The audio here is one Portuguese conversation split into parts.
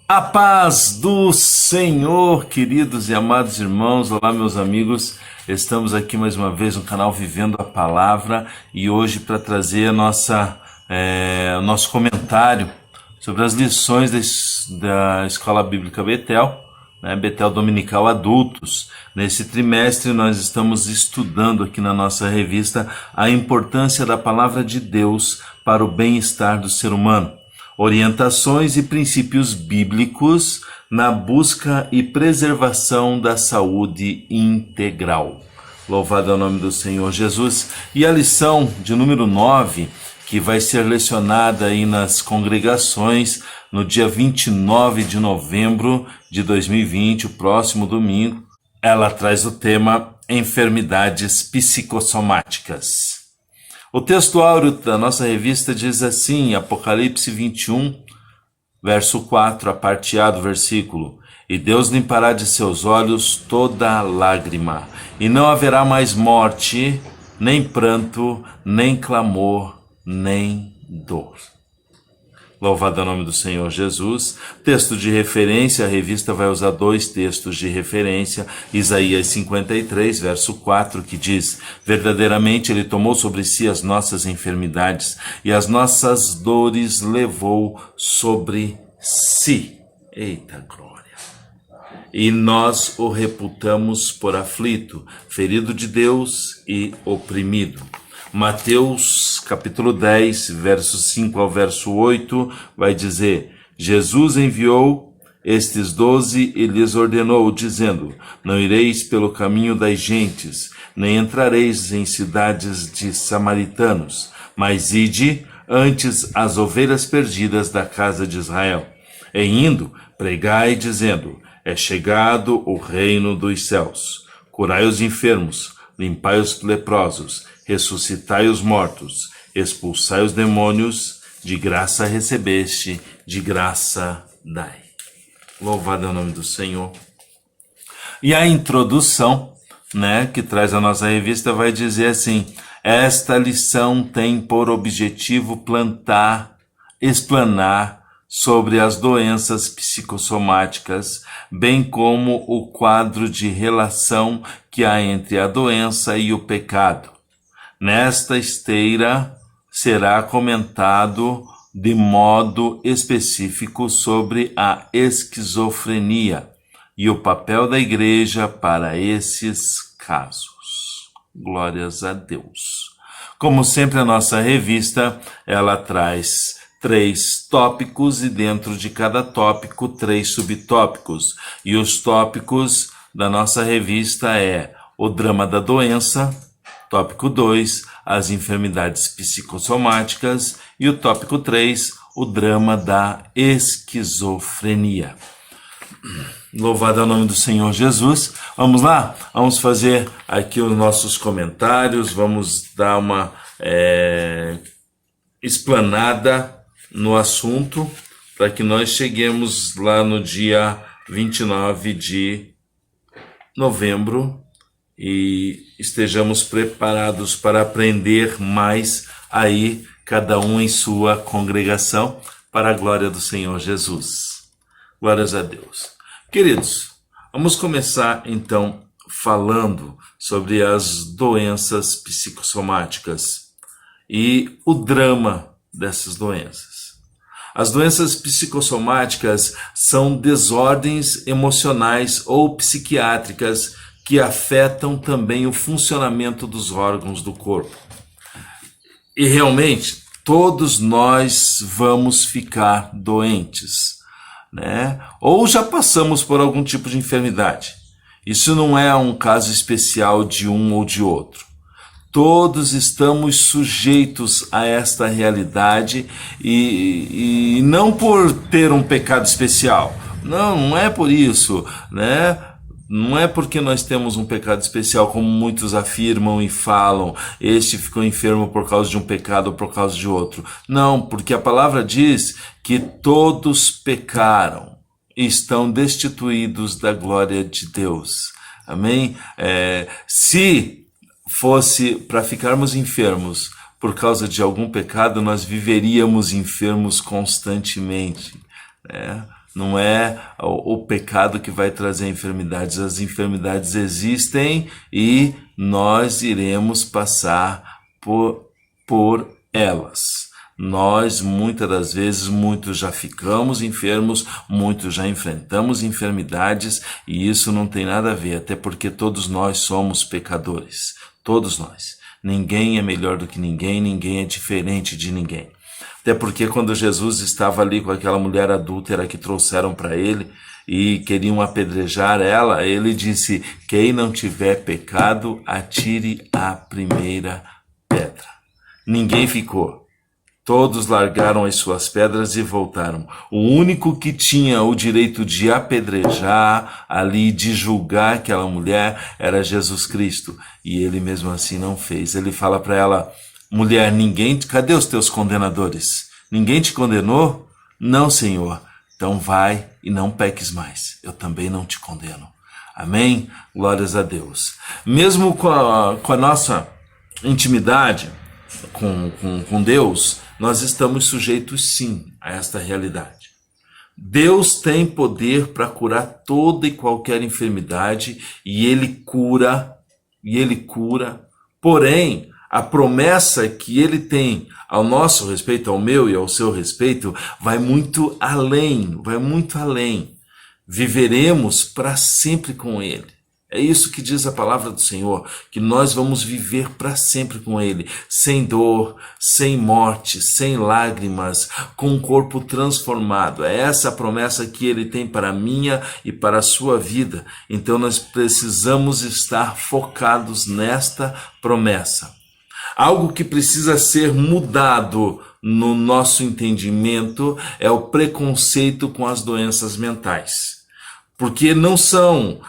A paz do Senhor, queridos e amados irmãos. Olá, meus amigos. Estamos aqui mais uma vez no canal Vivendo a Palavra e hoje para trazer o nosso comentário sobre as lições da Escola Bíblica Betel, Betel Dominical Adultos. Nesse trimestre nós estamos estudando aqui na nossa revista a importância da Palavra de Deus para o bem-estar do ser humano. Orientações e princípios bíblicos na busca e preservação da saúde integral. Louvado é o nome do Senhor Jesus. E a lição de número 9, que vai ser lecionada aí nas congregações no dia 29 de novembro de 2020, o próximo domingo, ela traz o tema enfermidades psicossomáticas. O texto áureo da nossa revista diz assim, Apocalipse 21, verso 4, a parte A do versículo: E Deus limpará de seus olhos toda lágrima, e não haverá mais morte, nem pranto, nem clamor, nem dor. Louvado é o nome do Senhor Jesus. Texto de referência, a revista vai usar dois textos de referência. Isaías 53, verso 4, que diz: Verdadeiramente Ele tomou sobre si as nossas enfermidades e as nossas dores levou sobre si. Eita glória! E nós o reputamos por aflito, ferido de Deus e oprimido. Mateus capítulo 10, verso 5 ao verso 8, vai dizer: Jesus enviou estes 12 e lhes ordenou, dizendo: Não ireis pelo caminho das gentes, nem entrareis em cidades de samaritanos, mas ide antes as ovelhas perdidas da casa de Israel. E indo, pregai, dizendo: É chegado o reino dos céus. Curai os enfermos, limpai os leprosos, ressuscitai os mortos, expulsai os demônios, de graça recebeste, de graça dai. Louvado é o nome do Senhor. E a introdução, que traz a nossa revista, vai dizer assim: esta lição tem por objetivo explanar sobre as doenças psicossomáticas, bem como o quadro de relação que há entre a doença e o pecado. Nesta esteira será comentado de modo específico sobre a esquizofrenia e o papel da igreja para esses casos. Glórias a Deus. Como sempre, a nossa revista, ela traz 3 tópicos e dentro de cada tópico 3 subtópicos. E os tópicos da nossa revista é o drama da doença, tópico 2, as enfermidades psicossomáticas, e o tópico 3, o drama da esquizofrenia. Louvado é o nome do Senhor Jesus. Vamos lá? Vamos fazer aqui os nossos comentários, vamos dar uma explanada no assunto, para que nós cheguemos lá no dia 29 de novembro e estejamos preparados para aprender mais aí, cada um em sua congregação, para a glória do Senhor Jesus. Glórias a Deus. Queridos, vamos começar então falando sobre as doenças psicossomáticas e o drama dessas doenças. As doenças psicossomáticas são desordens emocionais ou psiquiátricas que afetam também o funcionamento dos órgãos do corpo. E realmente, todos nós vamos ficar doentes, Ou já passamos por algum tipo de enfermidade. Isso não é um caso especial de um ou de outro. Todos estamos sujeitos a esta realidade e não por ter um pecado especial. Não é por isso, Não é porque nós temos um pecado especial, como muitos afirmam e falam, este ficou enfermo por causa de um pecado ou por causa de outro. Não, porque a palavra diz que todos pecaram e estão destituídos da glória de Deus. Amém? Se fosse para ficarmos enfermos por causa de algum pecado, nós viveríamos enfermos constantemente. Não é o pecado que vai trazer enfermidades. As enfermidades existem e nós iremos passar por elas. Nós, muitas das vezes, muitos já ficamos enfermos, muitos já enfrentamos enfermidades, e isso não tem nada a ver, até porque todos nós somos pecadores. Todos nós. Ninguém é melhor do que ninguém, ninguém é diferente de ninguém. Até porque quando Jesus estava ali com aquela mulher adúltera que trouxeram para ele e queriam apedrejar ela, ele disse: quem não tiver pecado, atire a primeira pedra. Ninguém ficou. Todos largaram as suas pedras e voltaram. O único que tinha o direito de apedrejar ali, de julgar aquela mulher, era Jesus Cristo. E ele mesmo assim não fez. Ele fala para ela: mulher, cadê os teus condenadores? Ninguém te condenou? Não, Senhor. Então vai e não peques mais. Eu também não te condeno. Amém? Glórias a Deus. Mesmo com a nossa intimidade com Deus, nós estamos sujeitos sim a esta realidade. Deus tem poder para curar toda e qualquer enfermidade e Ele cura, porém, a promessa que Ele tem ao nosso respeito, ao meu e ao seu respeito, vai muito além. Viveremos para sempre com Ele. É isso que diz a palavra do Senhor, que nós vamos viver para sempre com Ele, sem dor, sem morte, sem lágrimas, com um corpo transformado. É essa a promessa que Ele tem para a minha e para a sua vida. Então nós precisamos estar focados nesta promessa. Algo que precisa ser mudado no nosso entendimento é o preconceito com as doenças mentais. Porque não são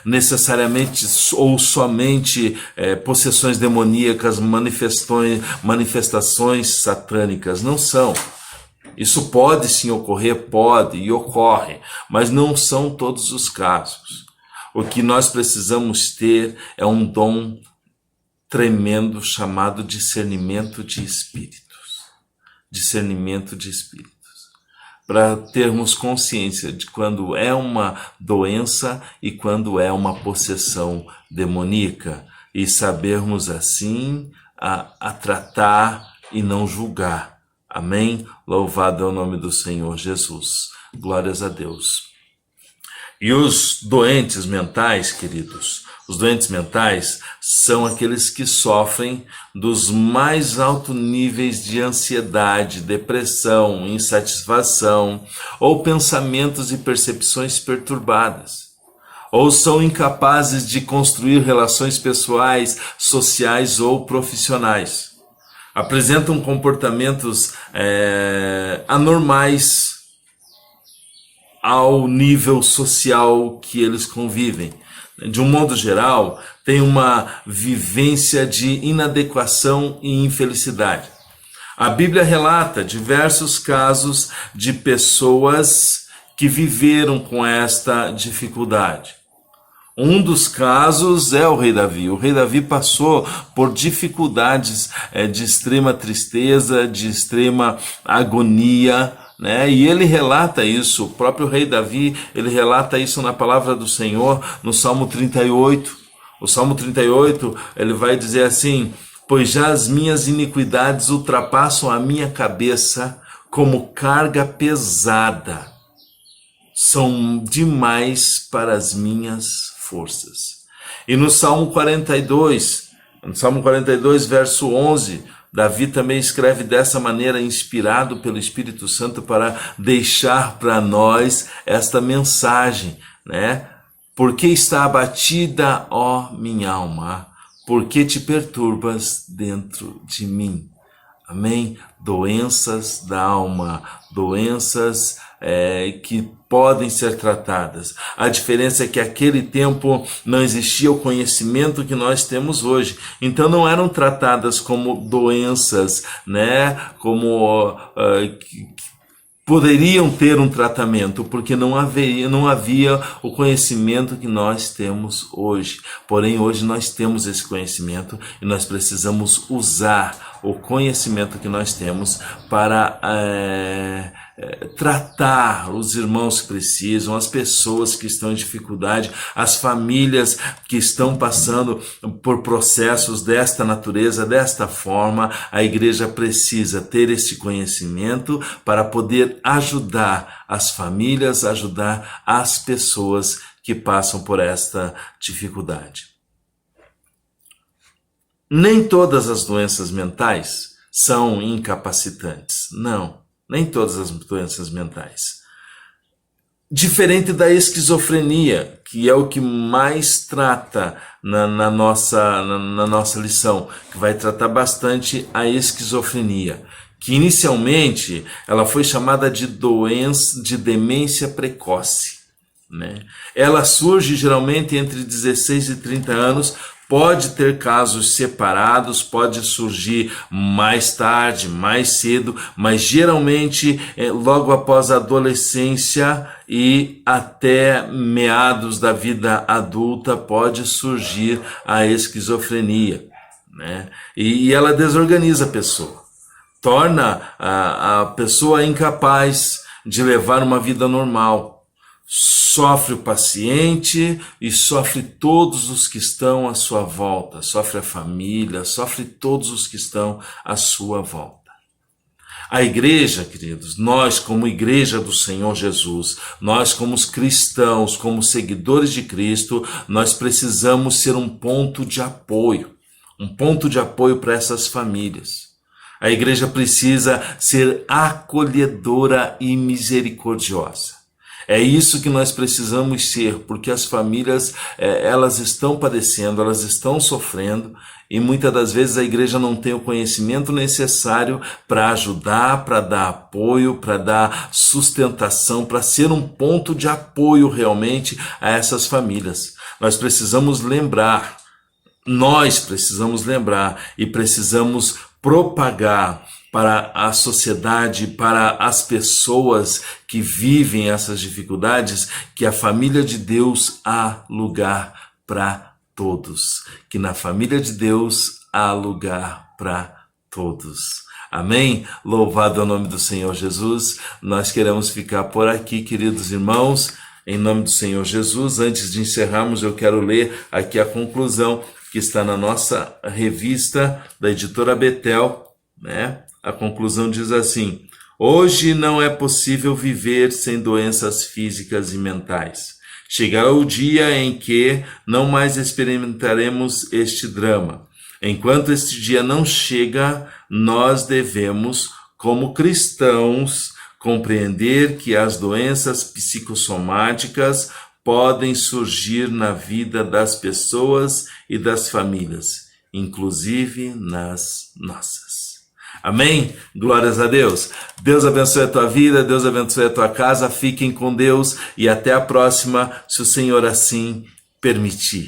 necessariamente ou somente possessões demoníacas, manifestações satânicas, não são. Isso pode sim ocorrer, pode e ocorre, mas não são todos os casos. O que nós precisamos ter é um dom tremendo chamado discernimento de espíritos. Discernimento de espíritos. Para termos consciência de quando é uma doença e quando é uma possessão demoníaca, e sabermos assim a tratar e não julgar. Amém? Louvado é o nome do Senhor Jesus. Glórias a Deus. E os doentes mentais, queridos, os doentes mentais são aqueles que sofrem dos mais altos níveis de ansiedade, depressão, insatisfação, ou pensamentos e percepções perturbadas. Ou são incapazes de construir relações pessoais, sociais ou profissionais. Apresentam comportamentos anormais ao nível social que eles convivem. De um modo geral, tem uma vivência de inadequação e infelicidade. A Bíblia relata diversos casos de pessoas que viveram com esta dificuldade. Um dos casos é o rei Davi. O rei Davi passou por dificuldades de extrema tristeza, de extrema agonia, né? E ele relata isso, o próprio rei Davi, ele relata isso na palavra do Senhor, no Salmo 38. O Salmo 38, ele vai dizer assim: pois já as minhas iniquidades ultrapassam a minha cabeça como carga pesada, são demais para as minhas forças. E no Salmo 42, verso 11, Davi também escreve dessa maneira, inspirado pelo Espírito Santo, para deixar para nós esta mensagem, né? Por que está abatida, ó minha alma? Por que te perturbas dentro de mim? Amém? Doenças da alma, doenças que podem ser tratadas. A diferença é que naquele tempo não existia o conhecimento que nós temos hoje. Então não eram tratadas como doenças, né? Como poderiam ter um tratamento, porque não havia o conhecimento que nós temos hoje. Porém, hoje nós temos esse conhecimento e nós precisamos usar o conhecimento que nós temos para tratar os irmãos que precisam, as pessoas que estão em dificuldade, as famílias que estão passando por processos desta natureza, desta forma. A igreja precisa ter esse conhecimento para poder ajudar as famílias, ajudar as pessoas que passam por esta dificuldade. Nem todas as doenças mentais são incapacitantes, não. Nem todas as doenças mentais. Diferente da esquizofrenia, que é o que mais trata na nossa lição, que vai tratar bastante a esquizofrenia, que inicialmente ela foi chamada de demência precoce, né? Ela surge geralmente entre 16 e 30 anos, pode ter casos separados, pode surgir mais tarde, mais cedo, mas geralmente logo após a adolescência e até meados da vida adulta pode surgir a esquizofrenia, né? E ela desorganiza a pessoa, torna a pessoa incapaz de levar uma vida normal. Sofre o paciente e sofre todos os que estão à sua volta, sofre a família, sofre todos os que estão à sua volta. A igreja, queridos, nós como igreja do Senhor Jesus, nós como os cristãos, como seguidores de Cristo, nós precisamos ser um ponto de apoio para essas famílias. A igreja precisa ser acolhedora e misericordiosa. É isso que nós precisamos ser, porque as famílias, elas estão padecendo, elas estão sofrendo, e muitas das vezes a igreja não tem o conhecimento necessário para ajudar, para dar apoio, para dar sustentação, para ser um ponto de apoio realmente a essas famílias. Nós precisamos lembrar e precisamos propagar para a sociedade, para as pessoas que vivem essas dificuldades, que a família de Deus há lugar para todos. Que na família de Deus há lugar para todos. Amém? Louvado é o nome do Senhor Jesus. Nós queremos ficar por aqui, queridos irmãos, em nome do Senhor Jesus. Antes de encerrarmos, eu quero ler aqui a conclusão que está na nossa revista da editora Betel, né? A conclusão diz assim: hoje não é possível viver sem doenças físicas e mentais. Chegará o dia em que não mais experimentaremos este drama. Enquanto este dia não chega, nós devemos, como cristãos, compreender que as doenças psicossomáticas podem surgir na vida das pessoas e das famílias, inclusive nas nossas. Amém? Glórias a Deus. Deus abençoe a tua vida, Deus abençoe a tua casa. Fiquem com Deus e até a próxima, se o Senhor assim permitir.